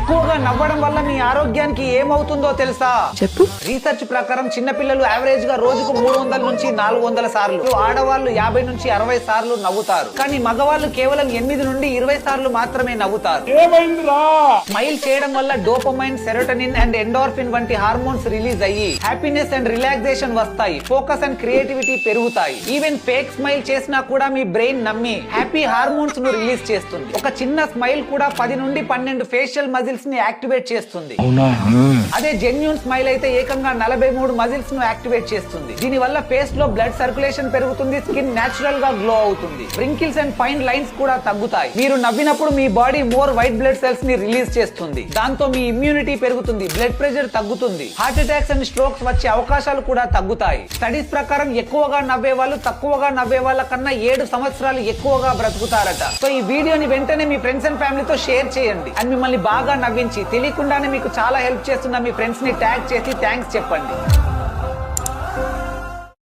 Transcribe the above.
ఎక్కువగా నవ్వడం వల్ల మీ ఆరోగ్యానికి ఏమవుతుందో తెలుసా? చెప్పు. రీసెర్చ్ ప్రకారం చిన్నపిల్లలు యావరేజ్ గా రోజుకు 300 నుంచి 400 సార్లు, ఆడవాళ్ళు 50 నుంచి 60 సార్లు నవ్వుతారు. కానీ మగవాళ్ళు కేవలం 8 నుండి 20 సార్లు మాత్రమే నవ్వుతారు. స్మైల్ చేయడం వల్ల డోపమైన్, సెరోటోనిన్ అండ్ ఎండోర్ఫిన్ వంటి హార్మోన్స్ రిలీజ్ అయ్యి హ్యాపీనెస్ అండ్ రిలాక్సేషన్ వస్తాయి. ఫోకస్ అండ్ క్రియేటివిటీ పెరుగుతాయి. ఈవెన్ ఫేక్ స్మైల్ చేసినా కూడా మీ బ్రెయిన్ నమ్మి హ్యాపీ హార్మోన్స్ ను రిలీజ్ చేస్తుంది. ఒక చిన్న స్మైల్ కూడా 10 నుండి 12 ఫేషియల్ మజిల్స్ ని యాక్టివేట్ చేస్తుంది. అదే జెన్యూన్ స్మైల్ అయితే ఏకంగా 43 మజిల్స్ ను యాక్టివేట్ చేస్తుంది. దీని వల్ల ఫేస్ లో బ్లడ్ సర్క్యులేషన్ పెరుగుతుంది. స్కిన్ నేచురల్ గా గ్లో అవుతుంది. రింకిల్స్ అండ్ ఫైన్ లైన్స్ కూడా తగ్గుతాయి. మీరు నవ్వినప్పుడు మీ body more white blood cells ని రిలీజ్ చేస్తుంది. దాంతో మీ ఇమ్యూనిటీ పెరుగుతుంది. బ్లడ్ ప్రెషర్ తగ్గుతుంది. హార్ట్ అటాక్స్ అండ్ స్ట్రోక్స్ వచ్చే అవకాశాలు కూడా తగ్గుతాయి. స్టడీస్ ప్రకారం ఎక్కువగా నవ్వే వాళ్ళు తక్కువగా నవ్వే వాళ్ళ కన్నా 7 సంవత్సరాలు ఎక్కువగా బ్రతుకుతారట. సో ఈ వీడియోని వెంటనే మీ ఫ్రెండ్స్ అండ్ ఫ్యామిలీతో షేర్ చేయండి. అండ్ మిమ్మల్ని బాగా నవ్వించి తెలియకుండానే మీకు చాలా హెల్ప్ చేస్తున్న మీ ఫ్రెండ్స్ ని ట్యాగ్ చేసి థ్యాంక్స్ చెప్పండి.